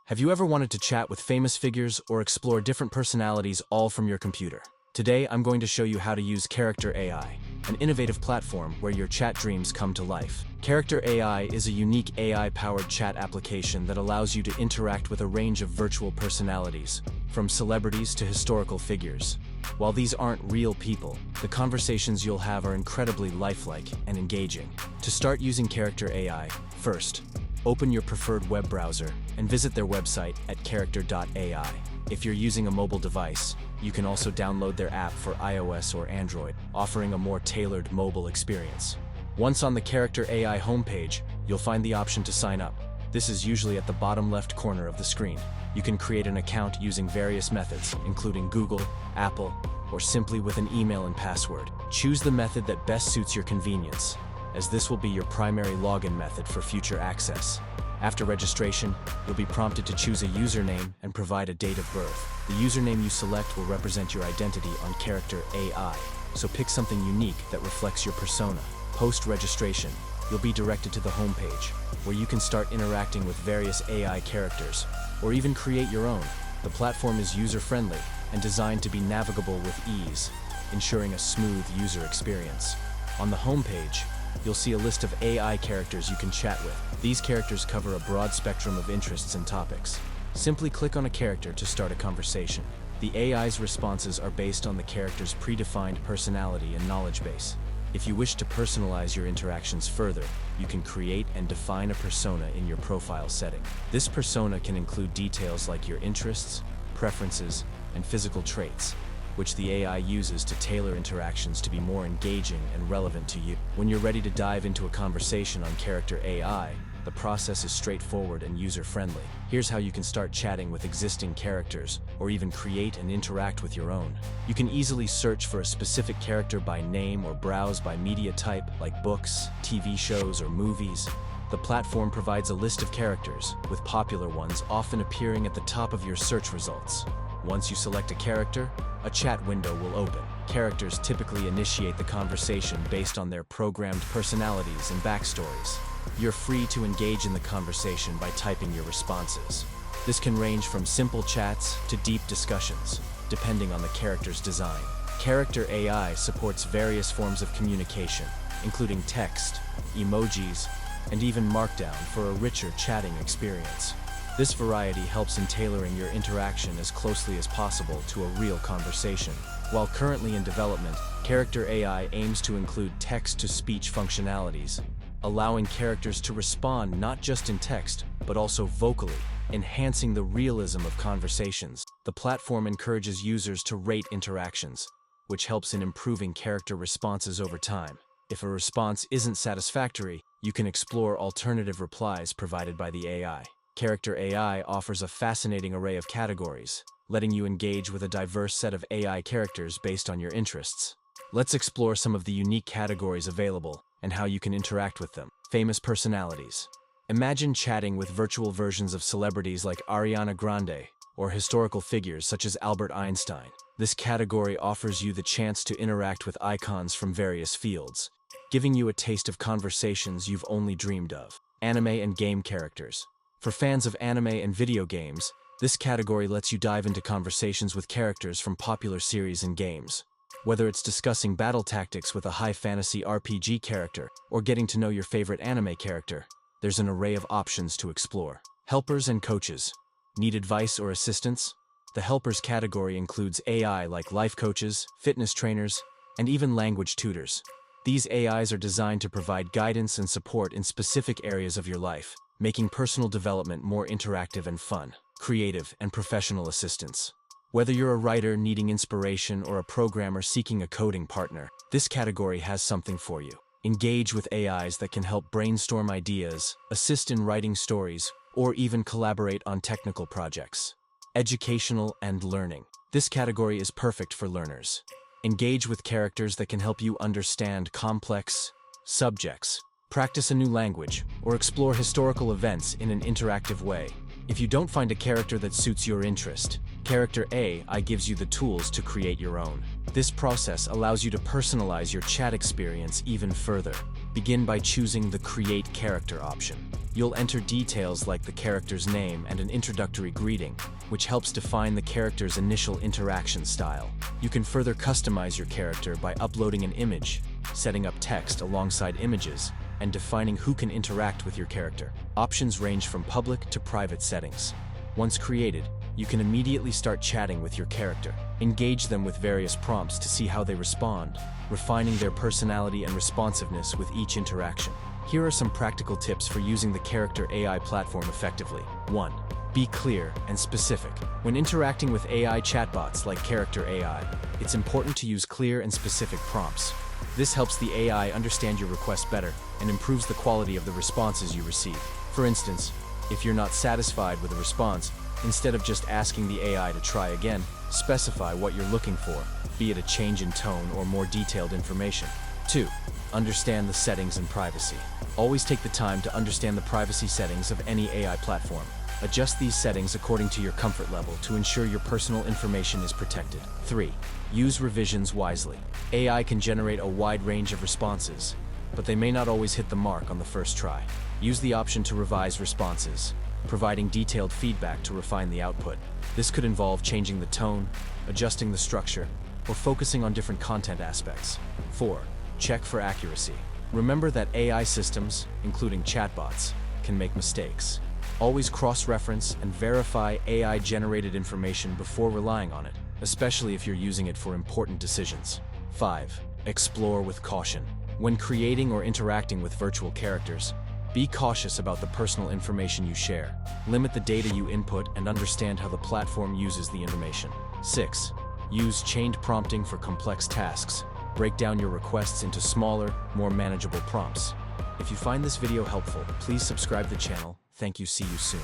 Have you ever wanted to chat with famous figures or explore different personalities all from your computer? Today, I'm going to show you how to use Character AI, an innovative platform where your chat dreams come to life. Character AI is a unique AI-powered chat application that allows you to interact with a range of virtual personalities, from celebrities to historical figures. While these aren't real people, the conversations you'll have are incredibly lifelike and engaging. To start using Character AI, first, open your preferred web browser and visit their website at character.ai. If you're using a mobile device, you can also download their app for iOS or Android, offering a more tailored mobile experience. Once on the Character AI homepage, you'll find the option to sign up. This is usually at the bottom left corner of the screen. You can create an account using various methods, including Google, Apple, or simply with an email and password. Choose the method that best suits your convenience, as this will be your primary login method for future access. After registration, you'll be prompted to choose a username and provide a date of birth. The username you select will represent your identity on Character AI, so pick something unique that reflects your persona. Post-registration, you'll be directed to the homepage, where you can start interacting with various AI characters, or even create your own. The platform is user-friendly and designed to be navigable with ease, ensuring a smooth user experience. On the homepage, you'll see a list of AI characters you can chat with. These characters cover a broad spectrum of interests and topics. Simply click on a character to start a conversation. The AI's responses are based on the character's predefined personality and knowledge base. If you wish to personalize your interactions further, you can create and define a persona in your profile setting. This persona can include details like your interests, preferences, and physical traits, which the AI uses to tailor interactions to be more engaging and relevant to you. When you're ready to dive into a conversation on Character AI, the process is straightforward and user-friendly. Here's how you can start chatting with existing characters, or even create and interact with your own. You can easily search for a specific character by name or browse by media type, like books, TV shows, or movies. The platform provides a list of characters, with popular ones often appearing at the top of your search results. Once you select a character, a chat window will open. Characters typically initiate the conversation based on their programmed personalities and backstories. You're free to engage in the conversation by typing your responses. This can range from simple chats to deep discussions, depending on the character's design. Character AI supports various forms of communication, including text, emojis, and even Markdown for a richer chatting experience. This variety helps in tailoring your interaction as closely as possible to a real conversation. While currently in development, Character AI aims to include text-to-speech functionalities, allowing characters to respond not just in text, but also vocally, enhancing the realism of conversations. The platform encourages users to rate interactions, which helps in improving character responses over time. If a response isn't satisfactory, you can explore alternative replies provided by the AI. Character AI offers a fascinating array of categories, letting you engage with a diverse set of AI characters based on your interests. Let's explore some of the unique categories available and how you can interact with them. Famous personalities. Imagine chatting with virtual versions of celebrities like Ariana Grande or historical figures such as Albert Einstein. This category offers you the chance to interact with icons from various fields, giving you a taste of conversations you've only dreamed of. Anime and game characters. For fans of anime and video games, this category lets you dive into conversations with characters from popular series and games. Whether it's discussing battle tactics with a high fantasy RPG character or getting to know your favorite anime character, there's an array of options to explore. Helpers and coaches. Need advice or assistance? The helpers category includes AI like life coaches, fitness trainers, and even language tutors. These AIs are designed to provide guidance and support in specific areas of your life, making personal development more interactive and fun. Creative and professional assistance. Whether you're a writer needing inspiration or a programmer seeking a coding partner, this category has something for you. Engage with AIs that can help brainstorm ideas, assist in writing stories, or even collaborate on technical projects. Educational and learning. This category is perfect for learners. Engage with characters that can help you understand complex subjects, practice a new language, or explore historical events in an interactive way. If you don't find a character that suits your interest, Character AI gives you the tools to create your own. This process allows you to personalize your chat experience even further. Begin by choosing the Create Character option. You'll enter details like the character's name and an introductory greeting, which helps define the character's initial interaction style. You can further customize your character by uploading an image, setting up text alongside images, and defining who can interact with your character. Options range from public to private settings. Once created, you can immediately start chatting with your character. Engage them with various prompts to see how they respond, refining their personality and responsiveness with each interaction. Here are some practical tips for using the Character AI platform effectively. 1. Be clear and specific. When interacting with AI chatbots like Character AI, it's important to use clear and specific prompts. This helps the AI understand your request better and improves the quality of the responses you receive. For instance, if you're not satisfied with a response, instead of just asking the AI to try again, specify what you're looking for, be it a change in tone or more detailed information. 2. Understand the settings and privacy. Always take the time to understand the privacy settings of any AI platform. Adjust these settings according to your comfort level to ensure your personal information is protected. 3. Use revisions wisely. AI can generate a wide range of responses, but they may not always hit the mark on the first try. Use the option to revise responses, providing detailed feedback to refine the output. This could involve changing the tone, adjusting the structure, or focusing on different content aspects. 4. Check for accuracy. Remember that AI systems, including chatbots, can make mistakes. Always cross-reference and verify AI-generated information before relying on it, especially if you're using it for important decisions. 5. Explore with caution. When creating or interacting with virtual characters, be cautious about the personal information you share. Limit the data you input and understand how the platform uses the information. 6. Use chained prompting for complex tasks. Break down your requests into smaller, more manageable prompts. If you find this video helpful, please subscribe to the channel. Thank you. See you soon.